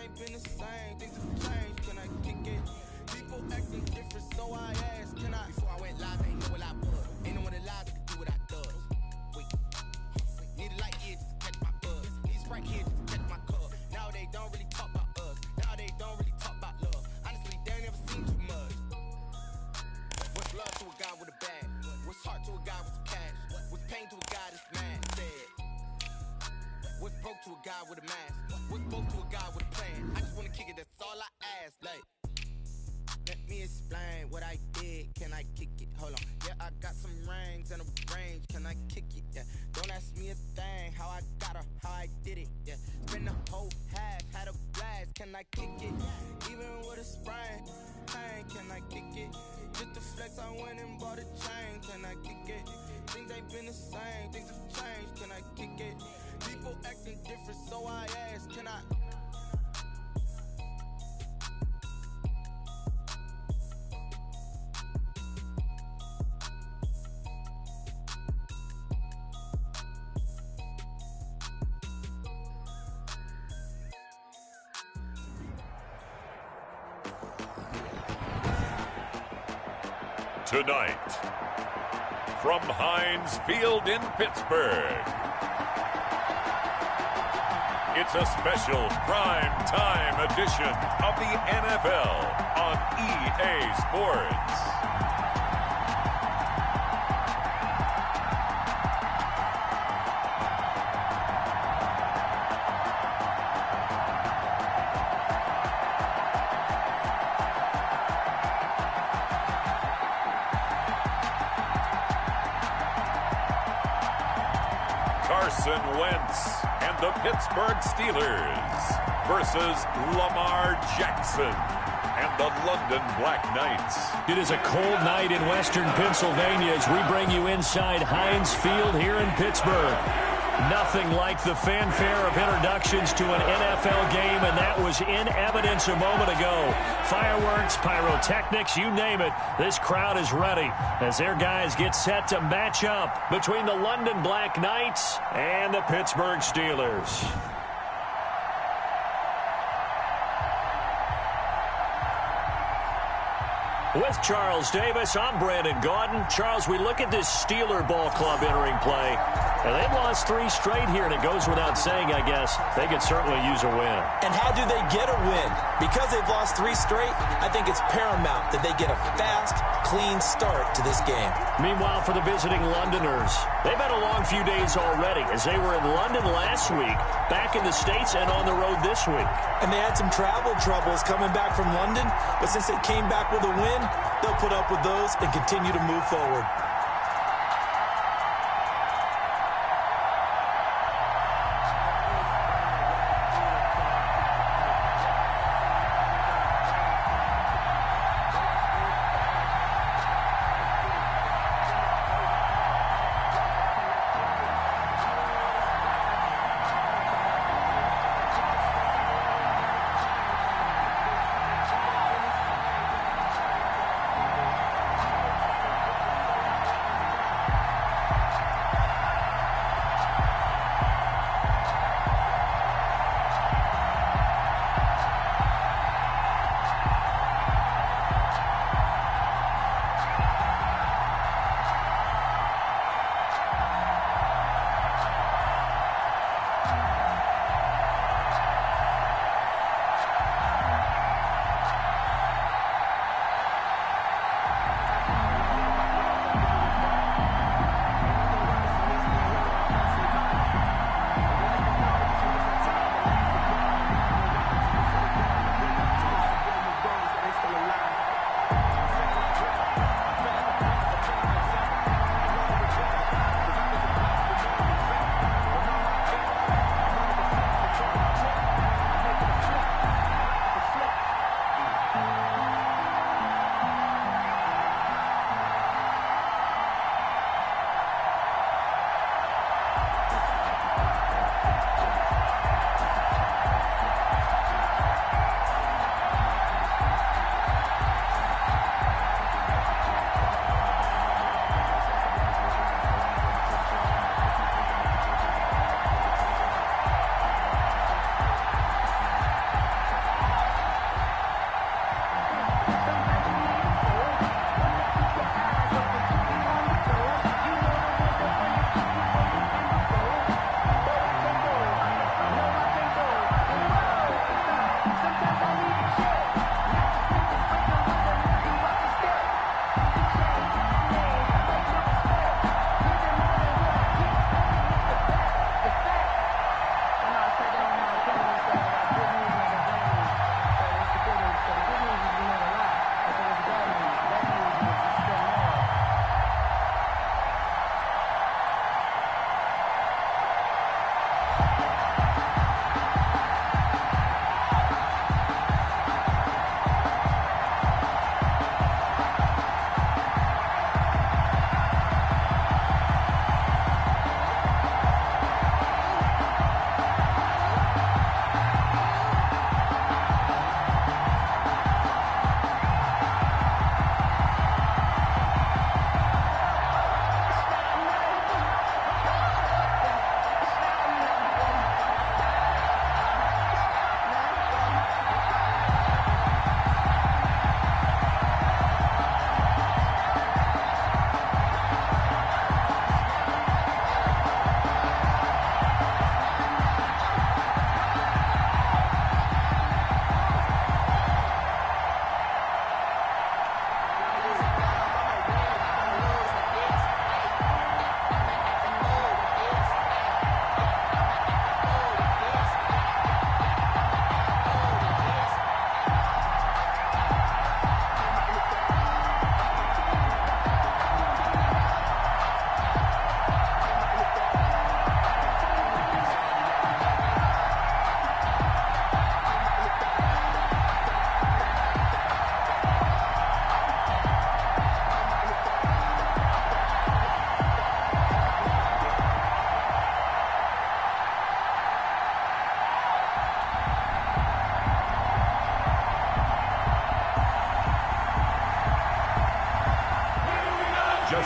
ain't been the same, things have changed, can I kick it? People acting different, so I asked, can I? Before I went live, ain't know what I was. Ain't no one alive that could do what I does. Wait, need a light here just to catch my buzz. These right here just to catch my cup. Now they don't really talk about us. Now they don't really talk about love. Honestly, they ain't never seen too much. What's love to a guy with a bag? What's heart to a guy with some cash? What's pain to a guy that's mad? Said. What's broke to a guy with a mask? What's broke to a guy with a plan? I just wanna kick it, that's all I ask. Like, let me explain what I did. Can I kick it? Hold on. Yeah, I got some rings and a range. Can I kick it? Yeah. Don't ask me a thing. How I got her, how I did it. Yeah. Spend the whole half, had a blast. Can I kick it? Even with a sprain. Pain, can I kick it? Just to flex, I went and bought a chain. Can I kick it? Things ain't been the same. Things have changed. Can I kick it? People acting different, so I ask, can I? Tonight, from Heinz Field in Pittsburgh, it's a special prime time edition of the NFL on EA Sports. Carson Wentz and the Pittsburgh Steelers versus Lamar Jackson and the London Black Knights. It is a cold night in western Pennsylvania as we bring you inside Heinz Field here in Pittsburgh. Nothing like the fanfare of introductions to an NFL game, and that was in evidence a moment ago. Fireworks, pyrotechnics, you name it. This crowd is ready as their guys get set to match up between the London Black Knights and the Pittsburgh Steelers. With Charles Davis, I'm Brandon Gaudin. Charles, we look at this Steeler ball club entering play. And they've lost 3 straight here, and it goes without saying, I guess, they could certainly use a win. And how do they get a win? Because they've lost 3 straight, I think it's paramount that they get a fast, clean start to this game. Meanwhile, for the visiting Londoners, they've had a long few days already as they were in London last week, back in the States, and on the road this week. And they had some travel troubles coming back from London, but since they came back with a win, they'll put up with those and continue to move forward.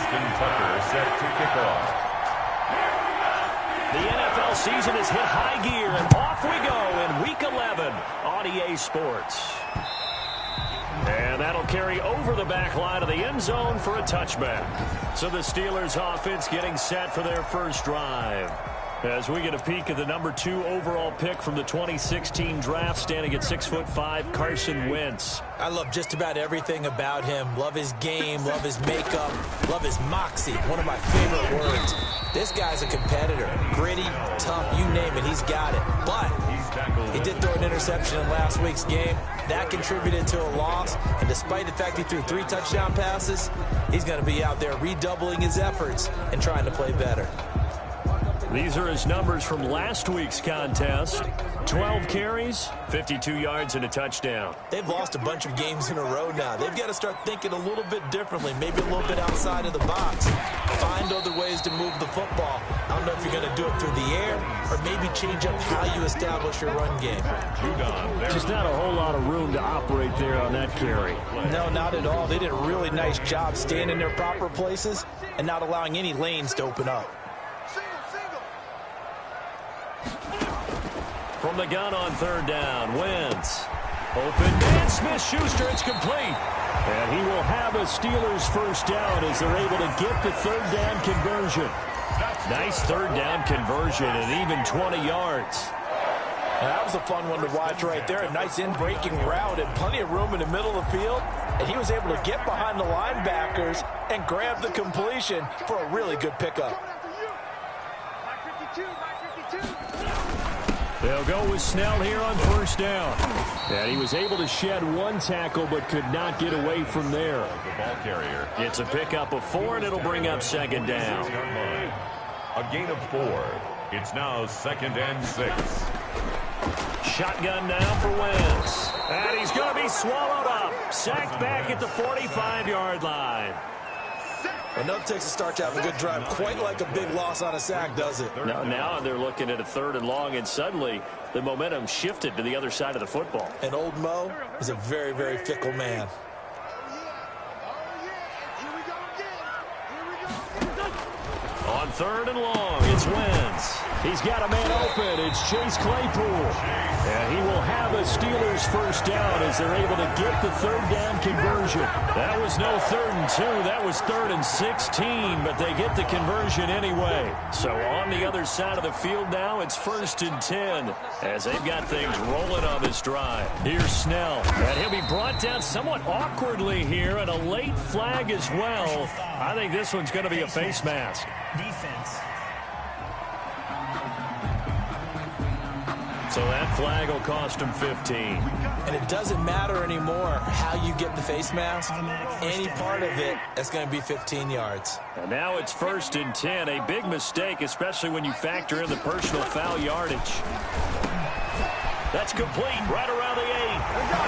Justin Tucker set to kick off. The NFL season has hit high gear, and off we go in Week 11 on EA Sports. And that'll carry over the back line of the end zone for a touchback. So the Steelers offense getting set for their first drive. As we get a peek at the number 2 overall pick from the 2016 draft, standing at 6'5", Carson Wentz. I love just about everything about him. Love his game, love his makeup, love his moxie. One of my favorite words. This guy's a competitor. Gritty, tough, you name it, he's got it. But he did throw an interception in last week's game. That contributed to a loss. And despite the fact he threw 3 touchdown passes, he's going to be out there redoubling his efforts and trying to play better. These are his numbers from last week's contest. 12 carries, 52 yards, and a touchdown. They've lost a bunch of games in a row now. They've got to start thinking a little bit differently, maybe a little bit outside of the box. Find other ways to move the football. I don't know if you're going to do it through the air or maybe change up how you establish your run game. Just not a whole lot of room to operate there on that carry. No, not at all. They did a really nice job staying in their proper places and not allowing any lanes to open up. From the gun on third down, Wentz. Open, and Smith-Schuster, it's complete. And he will have a Steelers first down as they're able to get the third down conversion. Nice third down conversion and even 20 yards. That was a fun one to watch right there. A nice in-breaking route and plenty of room in the middle of the field. And he was able to get behind the linebackers and grab the completion for a really good pickup. They'll go with Snell here on first down. And he was able to shed 1 tackle but could not get away from there. The ball carrier. It's a pickup of 4, and it'll bring up second down. A gain of 4. It's now 2nd and 6. Shotgun now for Wentz. And he's going to be swallowed up. Sacked back at the 45-yard line. Enough takes a start to have a good drive. Quite like a big loss on a sack, does it? Now they're looking at a 3rd and long, and suddenly the momentum shifted to the other side of the football. And old Mo is a very, very fickle man. On 3rd and long, it's Wentz. He's got a man open. It's Chase Claypool. And he will have a Steelers first down as they're able to get the third down conversion. That was no 3rd and 2. That was 3rd and 16, but they get the conversion anyway. So on the other side of the field now, it's 1st and 10 as they've got things rolling on this drive. Here's Snell. And he'll be brought down somewhat awkwardly here, and a late flag as well. I think this one's going to be a face mask. Defense. So that flag will cost him 15. And it doesn't matter anymore how you get the face mask. Any part of it, that's going to be 15 yards. And now it's 1st and 10. A big mistake, especially when you factor in the personal foul yardage. That's complete right around the 8.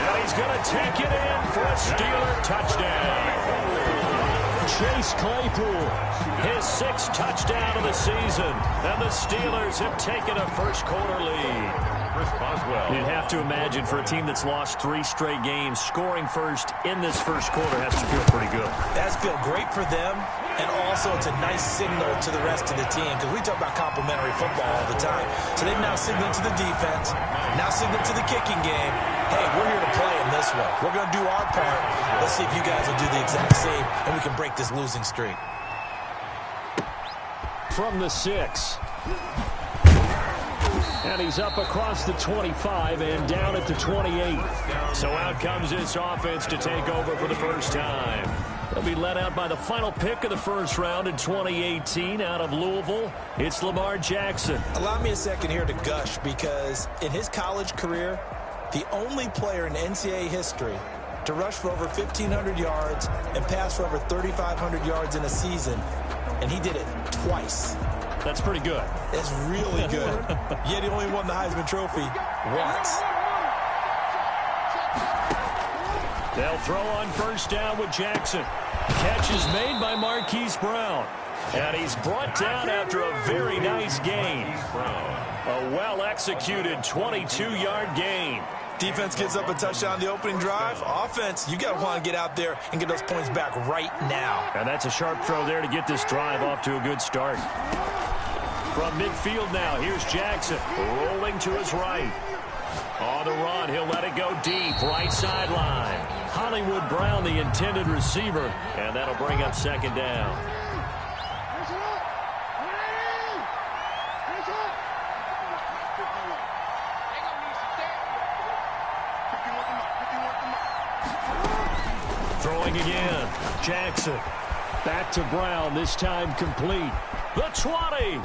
And he's going to take it in for a Steeler touchdown. Chase Claypool, his 6th touchdown of the season. And the Steelers have taken a first-quarter lead. You'd have to imagine for a team that's lost 3 straight games, scoring first in this first quarter has to feel pretty good. That's feel great for them, and also it's a nice signal to the rest of the team because we talk about complementary football all the time. So they've now signaled to the defense, now signaled to the kicking game, hey, we're here to play in this one. We're going to do our part. Let's see if you guys will do the exact same, and we can break this losing streak. From the 6. And he's up across the 25 and down at the 28. So out comes this offense to take over for the first time. They'll be led out by the final pick of the first round in 2018 out of Louisville. It's Lamar Jackson. Allow me a second here to gush because in his college career, the only player in NCAA history to rush for over 1,500 yards and pass for over 3,500 yards in a season, and he did it twice. That's pretty good. That's really good. Yet he only won the Heisman Trophy once. They'll throw on first down with Jackson. Catch is made by Marquise Brown. And he's brought down after a very nice gain. A well-executed 22-yard gain. Defense gives up a touchdown on the opening drive. Offense, you got to want to get out there and get those points back right now. And that's a sharp throw there to get this drive off to a good start. From midfield now, here's Jackson rolling to his right. On the run, he'll let it go deep, right sideline. Hollywood Brown, the intended receiver, and that'll bring up second down. Throwing again, Jackson. Back to Brown, this time complete. The 20.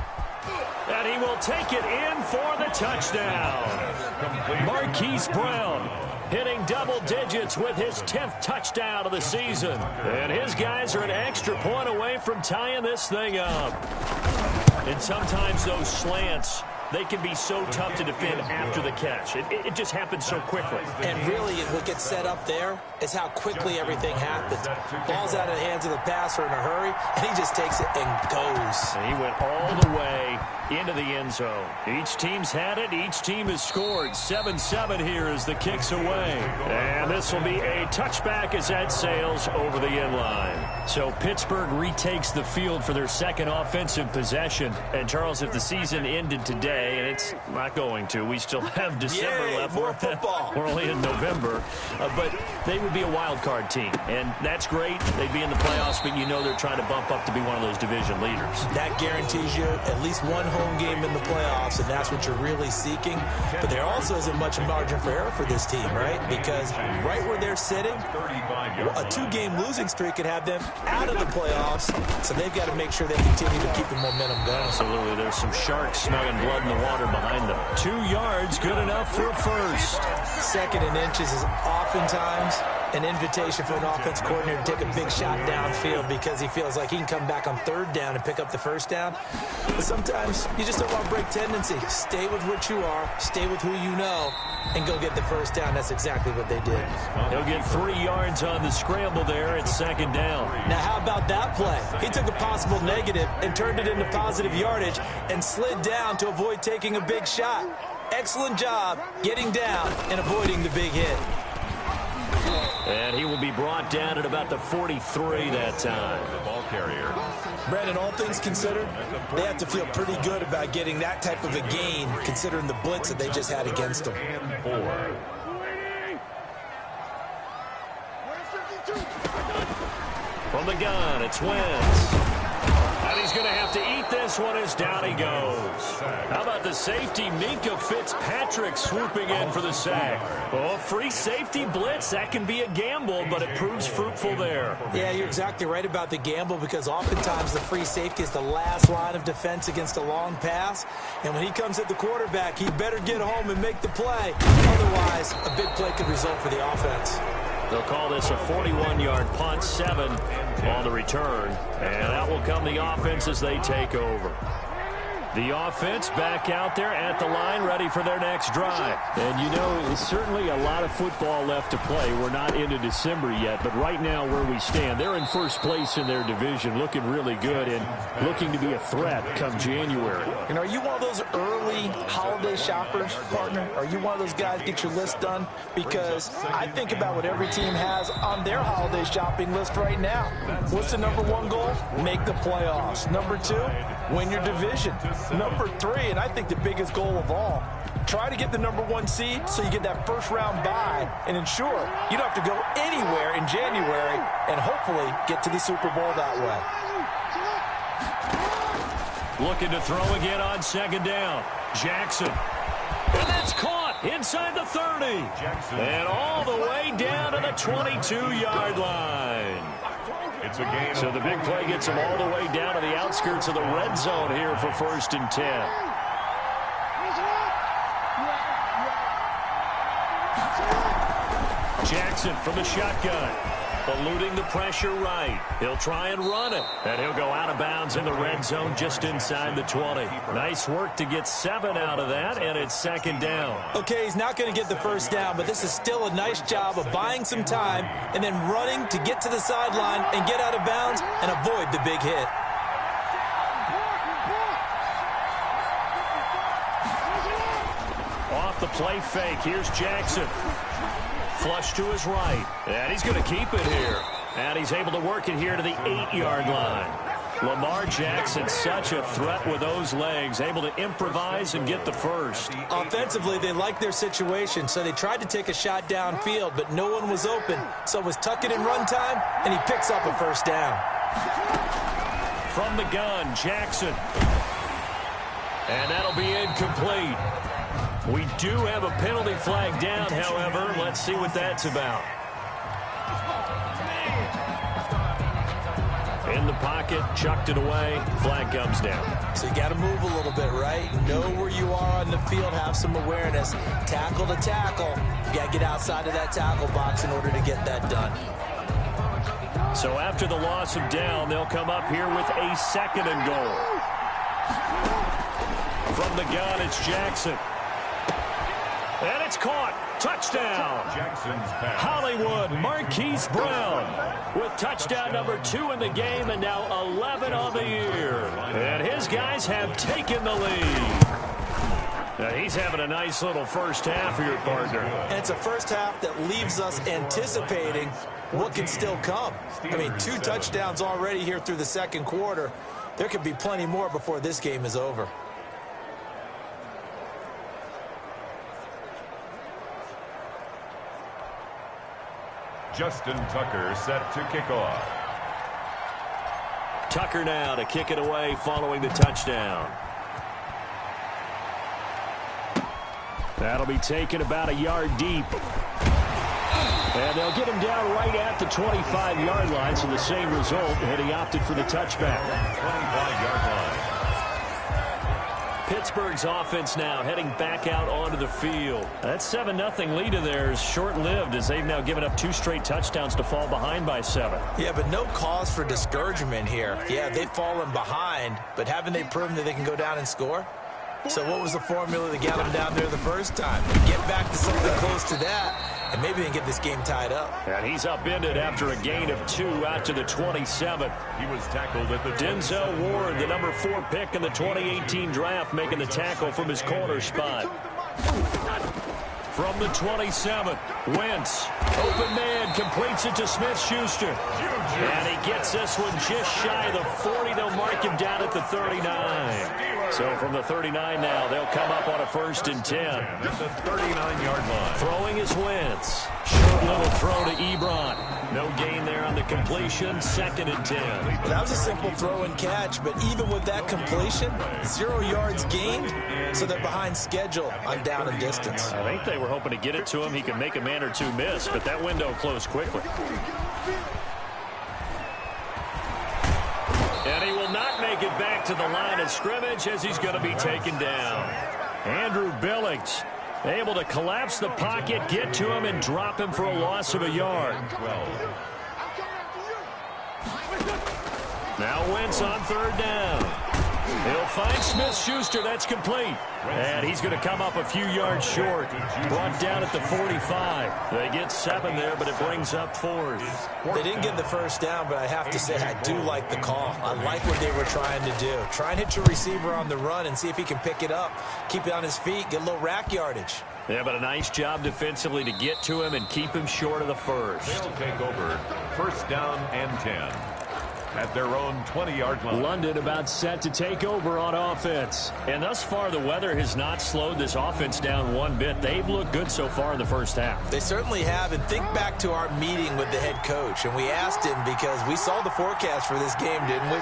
And he will take it in for the touchdown. Marquise Brown hitting double digits with his 10th touchdown of the season. And his guys are an extra point away from tying this thing up. And sometimes those slants, they can be so tough to defend after the catch. It just happens so quickly. And really, what gets set up there is how quickly everything happens. Ball's out of the hands of the passer in a hurry, and he just takes it and goes. And he went all the way into the end zone. Each team's had it. Each team has scored. 7-7 here as the kick's away. And this will be a touchback as that sails over the end line. So Pittsburgh retakes the field for their second offensive possession. And, Charles, if the season ended today, and it's not going to, we still have December left. More football. We're only in November. But they would be a wild card team. And that's great. They'd be in the playoffs, but you know they're trying to bump up to be one of those division leaders. That guarantees you at least one home game in the playoffs, and that's what you're really seeking. But there also isn't much margin for error for this team, right? Because right where they're sitting, a two-game losing streak could have them out of the playoffs, so they've got to make sure they continue to keep the momentum going. Absolutely. There's some sharks smelling blood in the water behind them. 2 yards, good enough for a first. Second and inches is oftentimes an invitation for an offense coordinator to take a big shot downfield because he feels like he can come back on third down and pick up the first down. But sometimes you just don't want to break tendency. Stay with what you are, stay with who you know, and go get the first down. That's exactly what they did. He'll get 3 yards on the scramble there at second down. Now, how about that play? He took a possible negative and turned it into positive yardage and slid down to avoid taking a big shot. Excellent job getting down and avoiding the big hit. And he will be brought down at about the 43 that time. The ball carrier. Brandon, all things considered, they have to feel pretty good about getting that type of a gain, considering the blitz that they just had against them. And 4. From the gun, it's Wentz. And he's going to have to eat this one as down he goes. How about the safety, Minka Fitzpatrick, swooping in for the sack? Oh, free safety blitz, that can be a gamble, but it proves fruitful there. Yeah, you're exactly right about the gamble because oftentimes the free safety is the last line of defense against a long pass. And when he comes at the quarterback, he better get home and make the play. Otherwise, a big play could result for the offense. They'll call this a 41-yard punt, 7 on the return. And out will come the offense as they take over. The offense back out there at the line, ready for their next drive. And, you know, there's certainly a lot of football left to play. We're not into December yet, but right now where we stand, they're in first place in their division, looking really good and looking to be a threat come January. And are you one of those early holiday shoppers, partner? Are you one of those guys get your list done? Because I think about what every team has on their holiday shopping list right now. What's the number one goal? Make the playoffs. Number 2, win your division. Number 3, and I think the biggest goal of all, try to get the number 1 seed so you get that first round bye and ensure you don't have to go anywhere in January and hopefully get to the Super Bowl that way. Looking to throw again on second down. Jackson. And that's caught inside the 30. And all the way down to the 22-yard line. It's a gain. So the big play gets them all the way down to the outskirts of the red zone here for 1st and 10. Jackson from the shotgun. Eluding the pressure right. He'll try and run it. And he'll go out of bounds in the red zone just inside the 20. Nice work to get 7 out of that, and it's second down. Okay, he's not going to get the first down, but this is still a nice job of buying some time and then running to get to the sideline and get out of bounds and avoid the big hit. off the play fake. Here's Jackson. Flush to his right. And he's going to keep it here. And he's able to work it here to the 8-yard line. Lamar Jackson, such a threat with those legs, able to improvise and get the first. Offensively, they liked their situation, so they tried to take a shot downfield, but no one was open. So it was tuck it in run time, and he picks up a first down. From the gun, Jackson. And that'll be incomplete. We do have a penalty flag down, however. Let's see what that's about. In the pocket, chucked it away, flag comes down. So you got to move a little bit, right? Know where you are on the field, have some awareness. Tackle to tackle. You got to get outside of that tackle box in order to get that done. So after the loss of down, they'll come up here with a 2nd and goal. From the gun, it's Jackson. And it's caught. Touchdown. Jackson's pass. Hollywood Marquise Brown with touchdown number 2 in the game and now 11 on the year. And his guys have taken the lead. Now he's having a nice little first half here, partner. And it's a first half that leaves us anticipating what can still come. I mean, 2 touchdowns already here through the second quarter. There could be plenty more before this game is over. Justin Tucker set to kick off. Tucker now to kick it away following the touchdown. That'll be taken about a yard deep. And they'll get him down right at the 25-yard line, so the same result, and he opted for the touchback. 25-yard line. Pittsburgh's offense now heading back out onto the field. That 7-0 lead of theirs short-lived as they've now given up 2 straight touchdowns to fall behind by 7. Yeah, but no cause for discouragement here. Yeah, they've fallen behind, but haven't they proven that they can go down and score? So what was the formula that got them down there the first time? Get back to something close to that, and maybe they can get this game tied up. And he's upended after a gain of 2 out to the 27. He was tackled at the Denzel Ward, the number 4 pick in the 2018 draft, making the tackle from his corner spot. From the 27, Wentz, open man, completes it to Smith-Schuster. And he gets this one just shy of the 40. They'll mark him down at the 39. So from the 39 now, they'll come up on a 1st and 10. At the 39-yard line. Throwing is Wentz. Short little throw to Ebron. No gain there on the completion. 2nd and 10. That was a simple throw and catch, but even with that completion, 0 yards gained, so they're behind schedule on down and distance. I think they were hoping to get it to him. He could make a man or 2 miss, but that window closed quickly. And he will not make it back to the line of scrimmage as he's going to be taken down. Andrew Billings able to collapse the pocket, get to him, and drop him for a loss of a yard. Now Wentz on 3rd down. He'll find Smith-Schuster. That's complete. And he's going to come up a few yards short. Brought down at the 45. They get 7 there, but it brings up 4th. They didn't get the first down, but I have to say I do like the call. I like what they were trying to do. Try and hit your receiver on the run and see if he can pick it up. Keep it on his feet. Get a little rack yardage. Yeah, but a nice job defensively to get to him and keep him short of the 1st. They'll take over 1st down and 10. At their own 20-yard line. London about set to take over on offense. And thus far, the weather has not slowed this offense down one bit. They've looked good so far in the first half. They certainly have. And think back to our meeting with the head coach. And we asked him because we saw the forecast for this game, didn't we?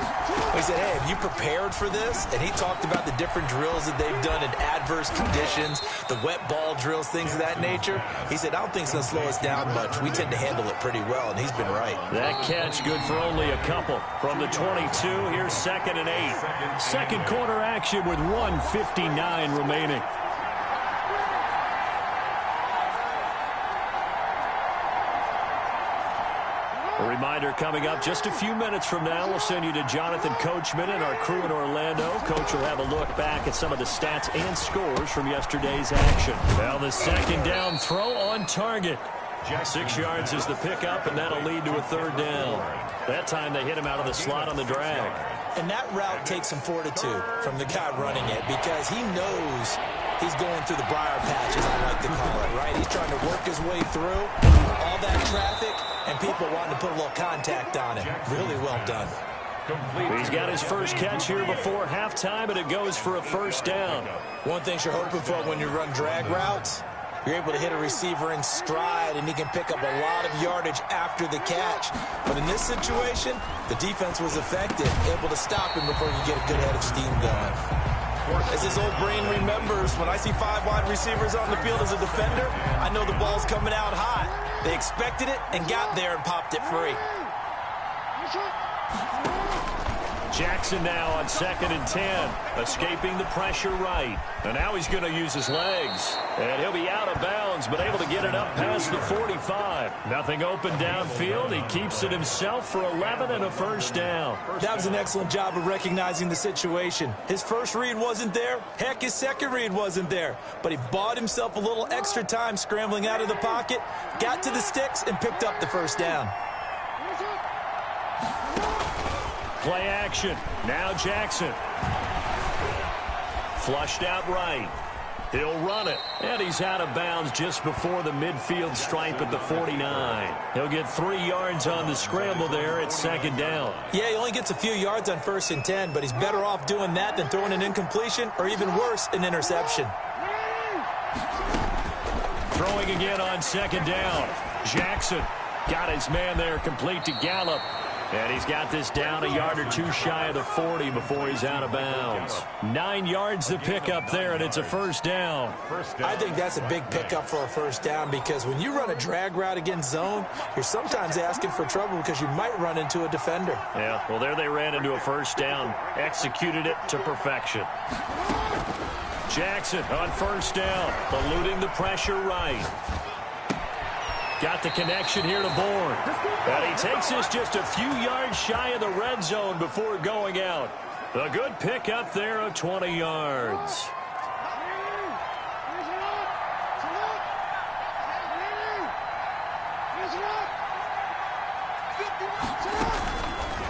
We said, hey, have you prepared for this? And he talked about the different drills that they've done in adverse conditions, the wet ball drills, things of that nature. He said, I don't think it's going to slow us down much. We tend to handle it pretty well, and he's been right. That catch good for only a couple. From the 22, here's 2nd and 8. Second quarter action with 1:59 remaining. A reminder coming up just a few minutes from now, we'll send you to Jonathan Coachman and our crew in Orlando. Coach will have a look back at some of the stats and scores from yesterday's action. Now the 2nd down throw on target. 6 yards is the pickup, and that'll lead to a 3rd down. That time they hit him out of the slot on the drag. And that route takes some fortitude from the guy running it because he knows He's going through the briar patch, as I like to call it, right? He's trying to work his way through all that traffic and people wanting to put a little contact on him. Really well done. He's got his first catch here before halftime, and it goes for a first down. One thing you're hoping for when you run drag routes, you're able to hit a receiver in stride, and he can pick up a lot of yardage after the catch. But in this situation, the defense was effective, able to stop him before you get a good head of steam going. As his old brain remembers, when I see 5 wide receivers on the field as a defender, I know the ball's coming out hot. They expected it and got there and popped it free. Jackson now on 2nd and 10, escaping the pressure right. And now he's going to use his legs. And he'll be out of bounds, but able to get it up past the 45. Nothing open downfield. He keeps it himself for 11 and a first down. That was an excellent job of recognizing the situation. His first read wasn't there. Heck, his second read wasn't there. But he bought himself a little extra time scrambling out of the pocket, got to the sticks, and picked up the first down. Play action. Now Jackson. Flushed out right. He'll run it. And he's out of bounds just before the midfield stripe at the 49. He'll get 3 yards on the scramble there at 2nd down. Yeah, he only gets a few yards on 1st and 10, but he's better off doing that than throwing an incompletion or even worse, an interception. Throwing again on 2nd down. Jackson got his man there complete to Gallup. And he's got this down a yard or two shy of the 40 before he's out of bounds. 9 yards to pick up there, and it's a first down. I think that's a big pickup for a first down because when you run a drag route against zone, you're sometimes asking for trouble because you might run into a defender. Yeah, well, there they ran into a first down. Executed it to perfection. Jackson on first down, eluding the pressure right. Got the connection here to Bourne. And he takes this just a few yards shy of the red zone before going out. A good pickup there of 20 yards.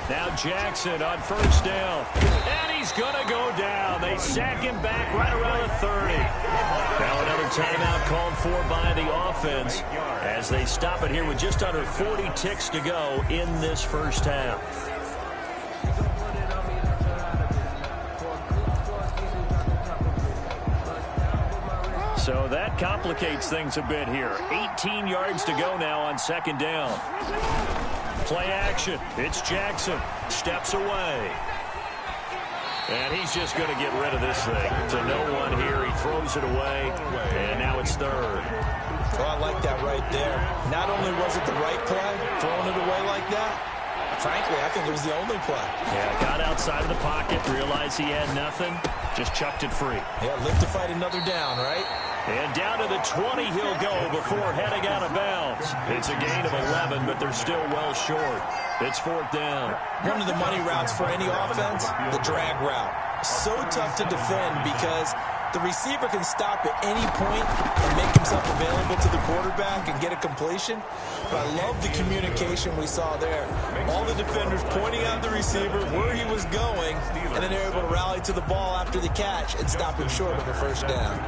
Now Jackson on first down. And he's going to go down. They sack him back right around the 30. Now another timeout called for by the offense as they stop it here with just under 40 ticks to go in this first half. So that complicates things a bit here. 18 yards to go now on 2nd down. Play action. It's Jackson. Steps away. And he's just going to get rid of this thing. To no one here. He throws it away. And now it's 3rd. Oh, I like that right there. Not only was it the right play, throwing it away like that, frankly, I think it was the only play. Yeah, got outside of the pocket, realized he had nothing, just chucked it free. Yeah, live to fight another down, right? And down to the 20 he'll go before heading out of bounds. It's a gain of 11, but they're still well short. It's 4th down. One of the money routes for any offense, the drag route. So tough to defend because the receiver can stop at any point and make himself available to the quarterback and get a completion. But I love the communication we saw there. All the defenders pointing out the receiver where he was going, and then they're able to rally to the ball after the catch and stop him short of a first down.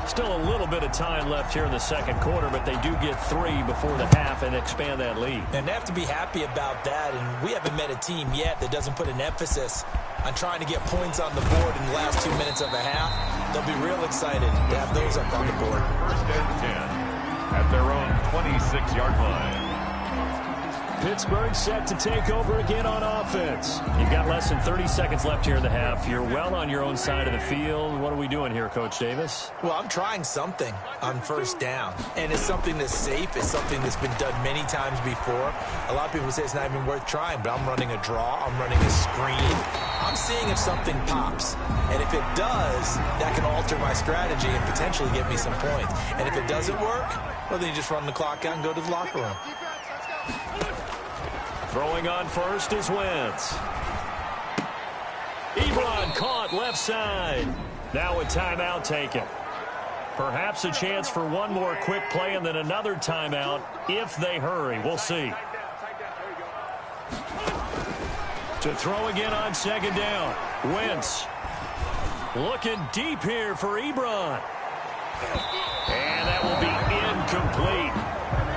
Still a little bit of time left here in the 2nd quarter, but they do get 3 before the half and expand that lead. And they have to be happy about that, and we haven't met a team yet that doesn't put an emphasis on trying to get points on the board in the last 2 minutes of a half. They'll be real excited to have those up on the board. 1st and 10 at their own 26-yard line. Pittsburgh set to take over again on offense. You've got less than 30 seconds left here in the half. You're well on your own side of the field. What are we doing here, Coach Davis? Well, I'm trying something on first down, and it's something that's safe. It's something that's been done many times before. A lot of people say it's not even worth trying, but I'm running a draw. I'm running a screen. I'm seeing if something pops, and if it does, that can alter my strategy and potentially get me some points. And if it doesn't work, well, then you just run the clock out and go to the locker room. Throwing on first is Wentz. Ebron caught left side. Now a timeout taken. Perhaps a chance for one more quick play and then another timeout if they hurry. We'll see. To throw again on 2nd down. Wentz Looking deep here for Ebron. And that will be incomplete.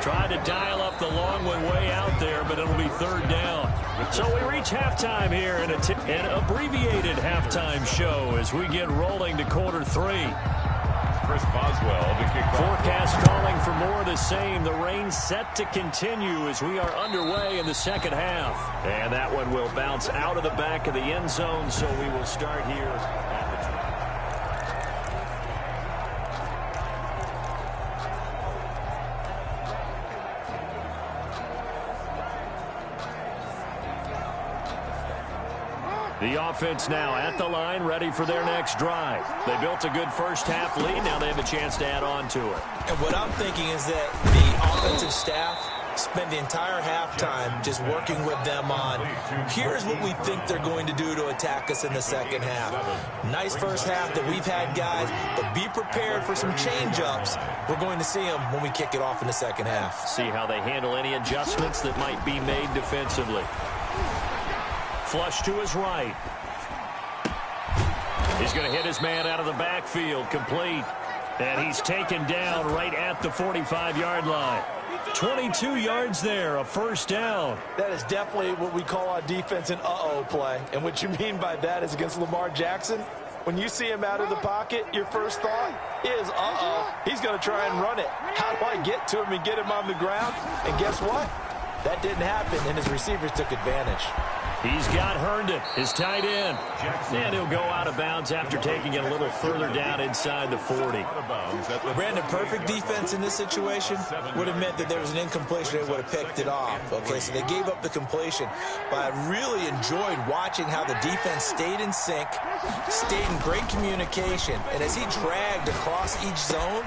Tried to dial up the long one way out there, but it'll be third down. So we reach halftime here in an abbreviated halftime show as we get rolling to quarter 3. Chris Boswell to kick off. Forecast calling for more of the same. The rain set to continue as we are underway in the second half. And that one will bounce out of the back of the end zone, so we will start here at the 20. The offense now at the line, ready for their next drive. They built a good first half lead. Now they have a chance to add on to it. And what I'm thinking is that the offensive staff spent the entire halftime just working with them on, here's what we think they're going to do to attack us in the second half. Nice first half that we've had, guys, but be prepared for some change-ups. We're going to see them when we kick it off in the second half. See how they handle any adjustments that might be made defensively. Flush to his right. He's going to hit his man out of the backfield, complete. And he's taken down right at the 45-yard line. 22 yards there, a first down. That is definitely what we call our defense an uh-oh play. And what you mean by that is against Lamar Jackson, when you see him out of the pocket, your first thought is, uh-oh, he's going to try and run it. How do I get to him and get him on the ground? And guess what? That didn't happen, and his receivers took advantage. He's got Herndon, his tight end. And he'll go out of bounds after taking it a little further down inside the 40. Brandon, perfect defense in this situation would have meant that there was an incompletion. They would have picked it off. Okay, so they gave up the completion. But I really enjoyed watching how the defense stayed in sync, stayed in great communication. And as he dragged across each zone,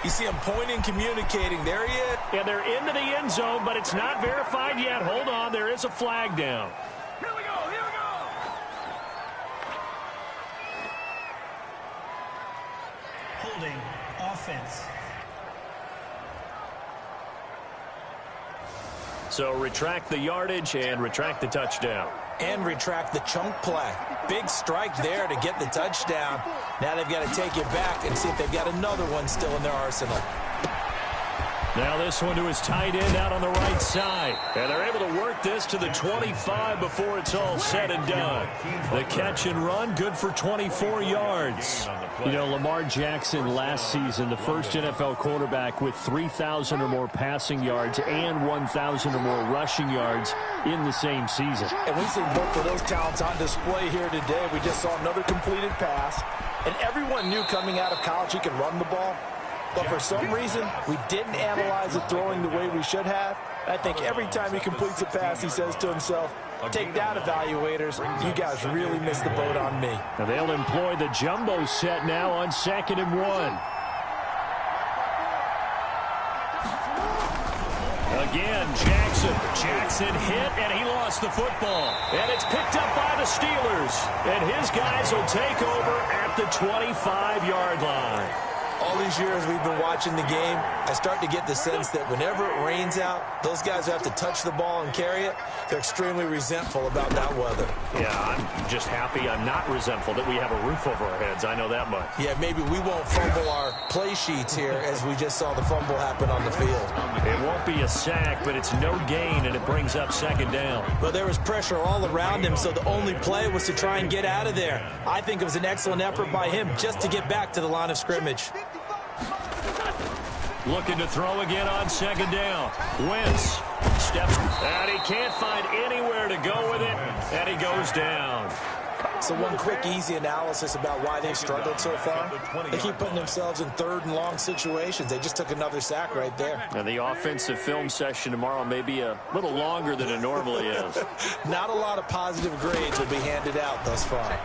you see him pointing, communicating. There he is. Yeah, they're into the end zone, but it's not verified yet. Hold on, there is a flag down. Here we go, here we go. Holding offense. So retract the yardage and retract the touchdown. And retract the chunk play. Big strike there to get the touchdown. Now they've got to take it back and see if they've got another one still in their arsenal. Now this one to his tight end out on the right side. And they're able to work this to the 25 before it's all said and done. The catch and run, good for 24 yards. You know, Lamar Jackson last season, the first NFL quarterback with 3,000 or more passing yards and 1,000 or more rushing yards in the same season. And we've seen both of those talents on display here today. We just saw another completed pass. And everyone knew coming out of college he could run the ball. But for some reason, we didn't analyze it throwing the way we should have. I think every time he completes a pass, he says to himself, take that, evaluators. You guys really missed the boat on me. Now they'll employ the jumbo set now on 2nd and 1. Again, Jackson hit, and he lost the football. And it's picked up by the Steelers. And his guys will take over at the 25-yard line. All these years we've been watching the game, I start to get the sense that whenever it rains out, those guys who have to touch the ball and carry it, they're extremely resentful about that weather. Yeah, I'm just happy I'm not resentful that we have a roof over our heads. I know that much. Yeah, maybe we won't fumble our play sheets here as we just saw the fumble happen on the field. It won't be a sack, but it's no gain, and it brings up 2nd down. Well, there was pressure all around him, so the only play was to try and get out of there. I think it was an excellent effort by him just to get back to the line of scrimmage. Looking to throw again on 2nd down. Wentz steps, and he can't find anywhere to go with it, and he goes down. So one quick, easy analysis about why they've struggled so far. They keep putting themselves in 3rd and long situations. They just took another sack right there. And the offensive film session tomorrow may be a little longer than it normally is. Not a lot of positive grades will be handed out thus far.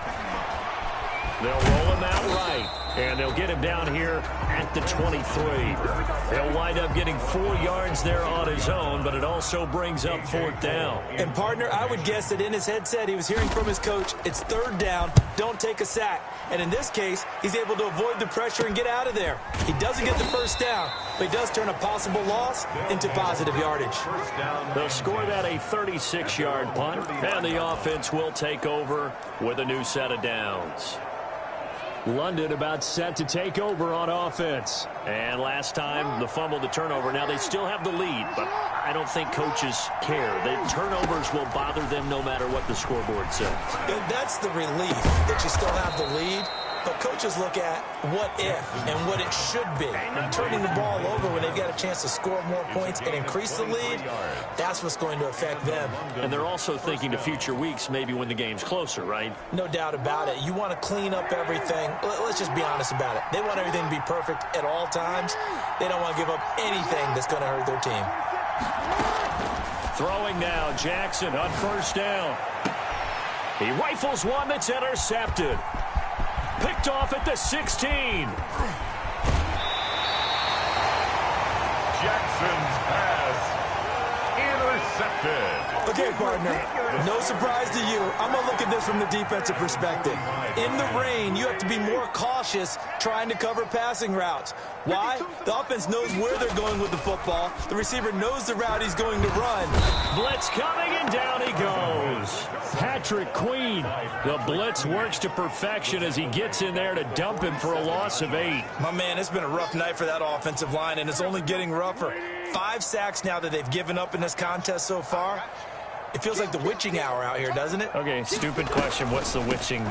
They'll roll him out right, and they'll get him down here at the 23. He'll wind up getting 4 yards there on his own, but it also brings up 4th down. And, partner, I would guess that in his headset he was hearing from his coach, it's 3rd down, don't take a sack. And in this case, he's able to avoid the pressure and get out of there. He doesn't get the first down, but he does turn a possible loss into positive yardage. They'll score that a 36-yard punt, and the offense will take over with a new set of downs. London about set to take over on offense. And last time, the fumble, the turnover. Now they still have the lead, but I don't think coaches care. The turnovers will bother them no matter what the scoreboard says. That's the relief that you still have the lead. But coaches look at what if and what it should be. And turning the ball over when they've got a chance to score more points and increase the lead, that's what's going to affect them. And they're also thinking to future weeks, maybe when the game's closer, right? No doubt about it. You want to clean up everything. Let's just be honest about it. They want everything to be perfect at all times. They don't want to give up anything that's going to hurt their team. Throwing now, Jackson on first down. He rifles one that's intercepted. Picked off at the 16. Jackson's pass intercepted. Okay, partner, no surprise to you. I'm going to look at this from the defensive perspective. In the rain, you have to be more cautious trying to cover passing routes. Why? The offense knows where they're going with the football. The receiver knows the route he's going to run. Blitz coming, and down he goes. Patrick Queen. The blitz works to perfection as he gets in there to dump him for a loss of 8. My man, it's been a rough night for that offensive line, and it's only getting rougher. 5 sacks now that they've given up in this contest so far. It feels like the witching hour out here, doesn't it? Okay, stupid question. What's the witching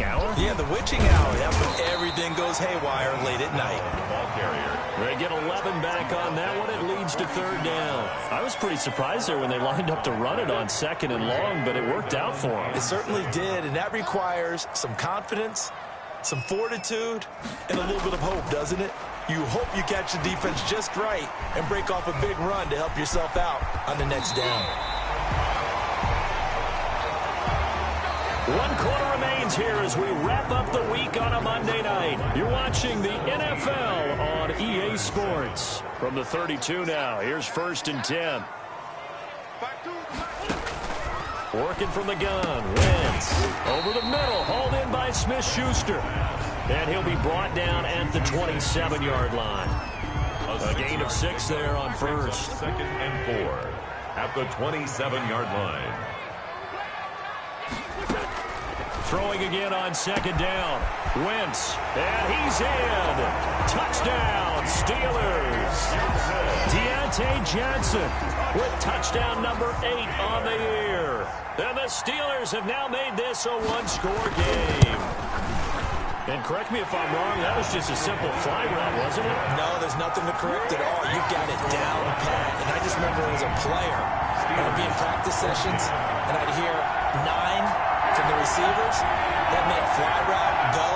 hour? Yeah, the witching hour. That's when everything goes haywire late at night. They get 11 back on that one. It leads to third down. I was pretty surprised there when they lined up to run it on second and long, but it worked out for them. It certainly did, and that requires some confidence, some fortitude, and a little bit of hope, doesn't it? You hope you catch the defense just right and break off a big run to help yourself out on the next down. 1 quarter remains here as we wrap up the week on a Monday night. You're watching the NFL on EA Sports. From the 32 now, here's 1st and 10. Working from the gun, Wentz. Over the middle, hauled in by Smith-Schuster. And he'll be brought down at the 27-yard line. A gain of 6 there on first. 2nd and 4 at the 27-yard line. Throwing again on 2nd down. Wentz, and he's in. Touchdown, Steelers. Deontay Johnson with touchdown number 8 on the year. And the Steelers have now made this a 1-score game. And correct me if I'm wrong, that was just a simple fly route, wasn't it? No, there's nothing to correct at all. You got it down pat. And I just remember as a player, I'd be in practice sessions, and I'd hear 9 from the receivers. That meant fly route, go,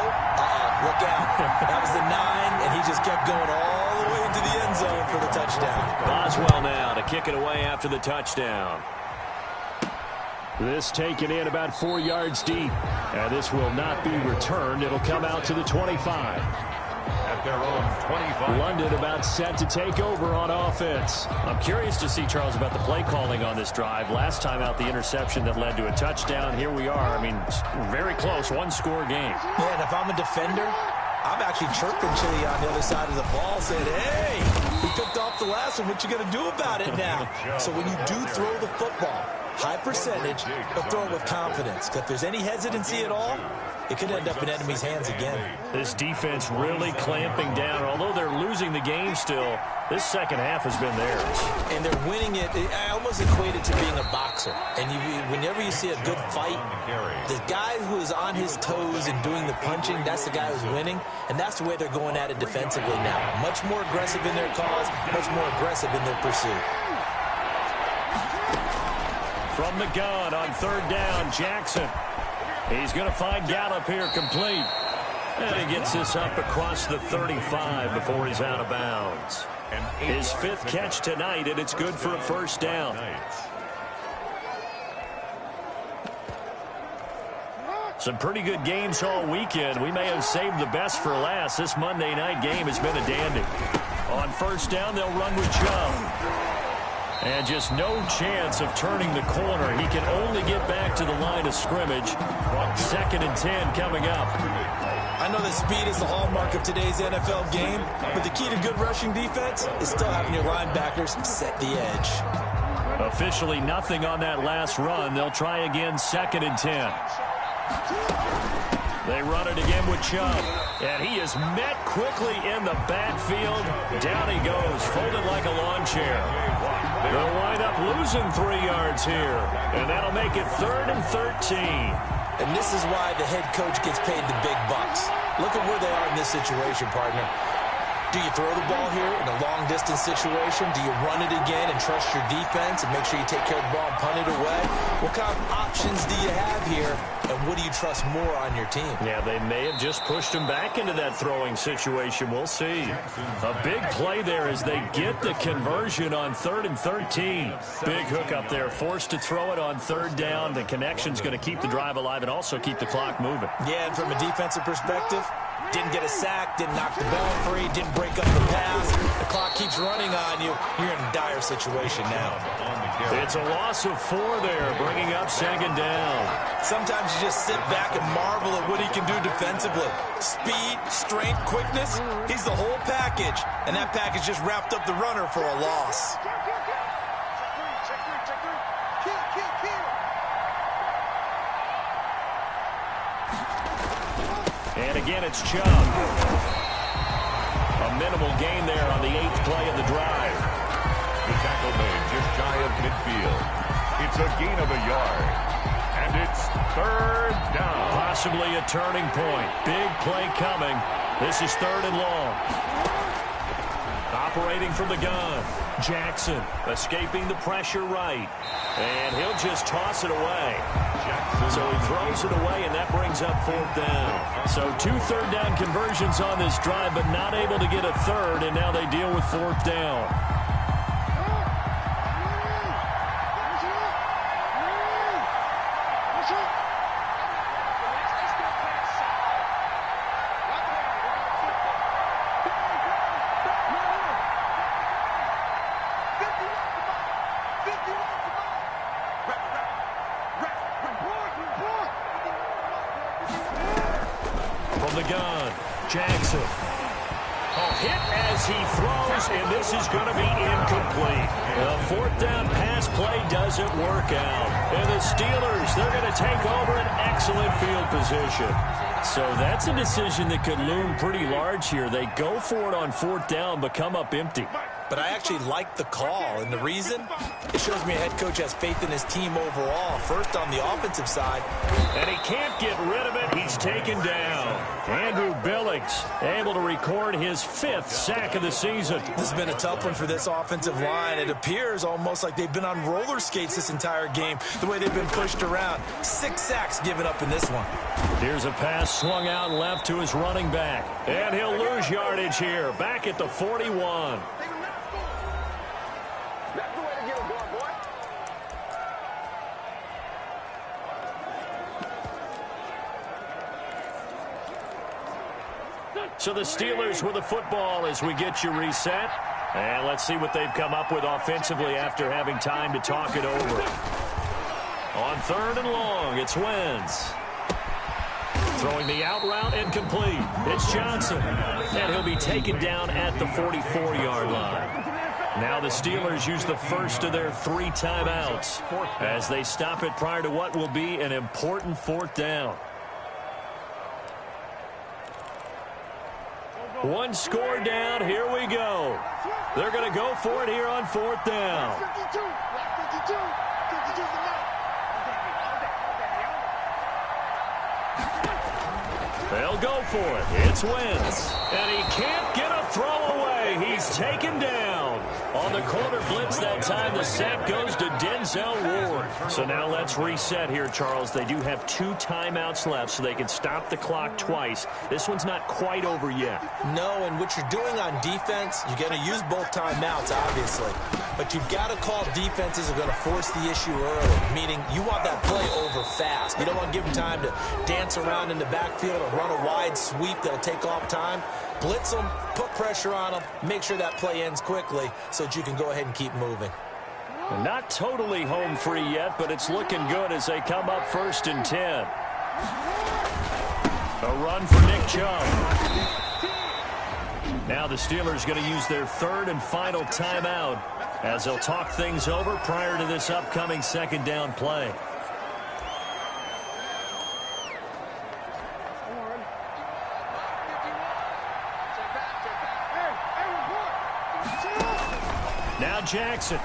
look out. That was the 9, and he just kept going all the way into the end zone for the touchdown. Boswell now to kick it away after the touchdown. This taken in about 4 yards deep. And this will not be returned. It'll come out to the 25. At their own 25. London about set to take over on offense. I'm curious to see, Charles, about the play calling on this drive. Last time out, the interception that led to a touchdown. Here we are. I mean, very close, 1-score game. Yeah, and if I'm a defender, I'm actually chirping Chili on the other side of the ball, saying, hey, we picked off the last one. What you going to do about it now? So when you do throw the football, high percentage, but throw it with confidence. Because if there's any hesitancy at all, it could end up in enemy's hands again. This defense really clamping down. Although they're losing the game still, this second half has been theirs. And they're winning it. I almost equate it to being a boxer. And whenever you see a good fight, the guy who is on his toes and doing the punching, that's the guy who's winning. And that's the way they're going at it defensively now. Much more aggressive in their cause, much more aggressive in their pursuit. From the gun on 3rd down, Jackson. He's going to find Gallup here complete. And he gets this up across the 35 before he's out of bounds. His 5th catch tonight, and it's good for a 1st down. Some pretty good games all weekend. We may have saved the best for last. This Monday night game has been a dandy. On 1st down, they'll run with Chubb. And just no chance of turning the corner. He can only get back to the line of scrimmage. 2nd and 10 coming up. I know that speed is the hallmark of today's NFL game, but the key to good rushing defense is still having your linebackers set the edge. Officially nothing on that last run. They'll try again 2nd and 10. They run it again with Chubb. And he is met quickly in the backfield. Down he goes, folded like a lawn chair. They'll wind up losing 3 yards here. And that'll make it 3rd and 13. And this is why the head coach gets paid the big bucks. Look at where they are in this situation, partner. Do you throw the ball here in a long-distance situation? Do you run it again and trust your defense and make sure you take care of the ball and punt it away? What kind of options do you have here, and what do you trust more on your team? Yeah, they may have just pushed him back into that throwing situation. We'll see. A big play there as they get the conversion on 3rd and 13. Big hook up there, forced to throw it on 3rd down. The connection's going to keep the drive alive and also keep the clock moving. Yeah, and from a defensive perspective, didn't get a sack, didn't knock the ball free, didn't break up the pass. The clock keeps running on you. You're in a dire situation now. It's a loss of 4 there, bringing up 2nd down. Sometimes you just sit back and marvel at what he can do defensively. Speed, strength, quickness, he's the whole package. And that package just wrapped up the runner for a loss. And again, it's Chubb. A minimal gain there on the 8th play of the drive. The tackle made just shy of midfield. It's a gain of a yard. And it's 3rd down. Possibly a turning point. Big play coming. This is 3rd and long. Operating from the gun. Jackson escaping the pressure right. And he'll just toss it away. So he throws it away, and that brings up 4th down. So 2 3rd down conversions on this drive, but not able to get a 3rd, and now they deal with 4th down. Jackson. Hit as he throws, and this is going to be incomplete. The 4th down pass play doesn't work out. And the Steelers, they're going to take over an excellent field position. So that's a decision that could loom pretty large here. They go for it on 4th down, but come up empty. But I actually like the call, and the reason? It shows me a head coach has faith in his team overall, first on the offensive side. And he can't get rid of it. He's taken down. Andrew Billings able to record his 5th sack of the season. This has been a tough one for this offensive line. It appears almost like they've been on roller skates this entire game, the way they've been pushed around. 6 sacks given up in this one. Here's a pass swung out left to his running back. And he'll lose yardage here, back at the 41. So the Steelers with the football as we get you reset. And let's see what they've come up with offensively after having time to talk it over. On 3rd and long, it's Wentz. Throwing the out route incomplete. It's Johnson. And he'll be taken down at the 44-yard line. Now the Steelers use the first of their 3 timeouts as they stop it prior to what will be an important 4th down. 1 score down. Here we go. They're going to go for it here on 4th down. They'll go for it. It's Wentz. And he can't get a throw away. He's taken down. On the corner blitz that time, the sack goes to Denzel Ward. So now let's reset here, Charles. They do have 2 timeouts left, so they can stop the clock twice. This one's not quite over yet. No, and what you're doing on defense, you're going to use both timeouts, obviously. But you've got to call defenses that are going to force the issue early, meaning you want that play over fast. You don't want to give them time to dance around in the backfield or run a wide sweep that'll take off time. Blitz them, put pressure on them, make sure that play ends quickly so that you can go ahead and keep moving. Not totally home free yet, but it's looking good as they come up 1st and 10. A run for Nick Chubb. Now the Steelers going to use their 3rd and final timeout as they'll talk things over prior to this upcoming 2nd down play. Now Jackson.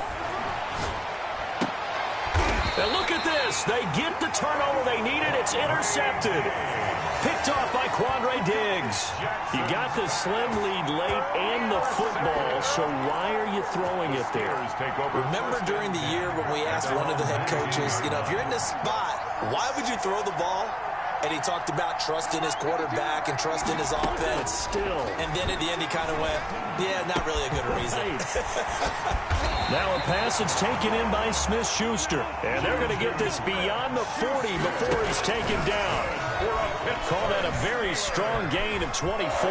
And look at this. They get the turnover they needed. It's intercepted. Picked off by Quandre Diggs. You got the slim lead late and the football, so why are you throwing it there? Remember during the year when we asked one of the head coaches, if you're in this spot, why would you throw the ball? And he talked about trusting his quarterback and trusting his offense. Still. And then at the end he kind of went, yeah, not really a good reason. Now a pass is taken in by Smith-Schuster. And they're going to get this beyond the 40 before he's taken down. Call that a very strong gain of 24.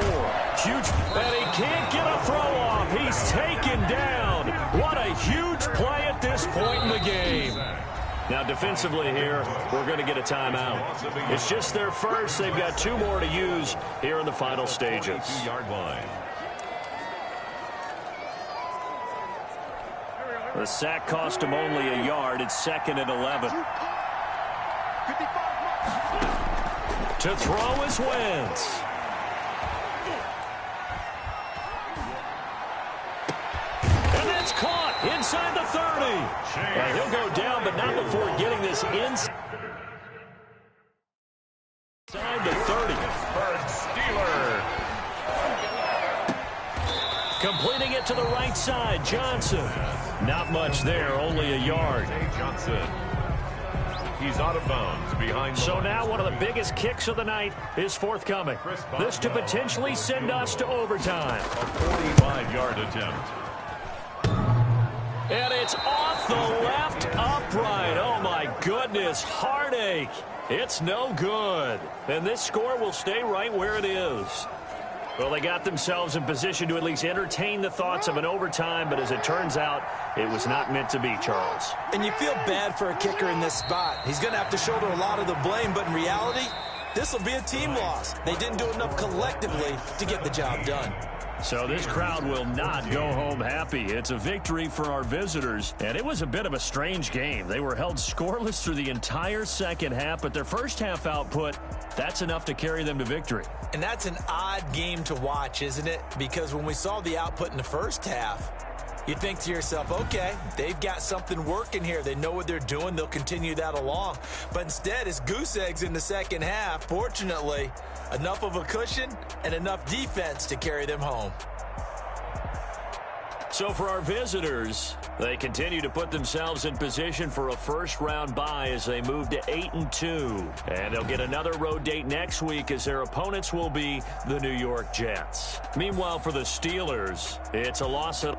Huge. And he can't get a throw off. He's taken down. What a huge play at this point in the game. Now, defensively here, we're going to get a timeout. It's just their first. They've got 2 more to use here in the final stages. The sack cost him only a yard. It's 2nd and 11. To throw is Wentz. And that's caught inside the 30. And he'll go down, but not before getting this inside the 30. Steeler. Completing it to the right side, Johnson. Not much there, only a yard. Johnson. He's out of bounds behind the So line. now one of the biggest kicks of the night is forthcoming. This to potentially send us to overtime. A 45-yard attempt. And it's off the left upright. Oh, my goodness. Heartache. It's no good. And this score will stay right where it is. Well, they got themselves in position to at least entertain the thoughts of an overtime, but as it turns out, it was not meant to be, Charles. And you feel bad for a kicker in this spot. He's going to have to shoulder a lot of the blame, but in reality, this will be a team loss. They didn't do enough collectively to get the job done. So this crowd will not go home happy. It's a victory for our visitors, and it was a bit of a strange game. They were held scoreless through the entire second half, but their first half output, that's enough to carry them to victory. And that's an odd game to watch, isn't it? Because when we saw the output in the first half, you think to yourself, okay, they've got something working here. They know what they're doing. They'll continue that along. But instead, it's goose eggs in the second half. Fortunately, enough of a cushion and enough defense to carry them home. So for our visitors, they continue to put themselves in position for a first-round bye as they move to 8-2. And they'll get another road date next week as their opponents will be the New York Jets. Meanwhile, for the Steelers, it's a loss of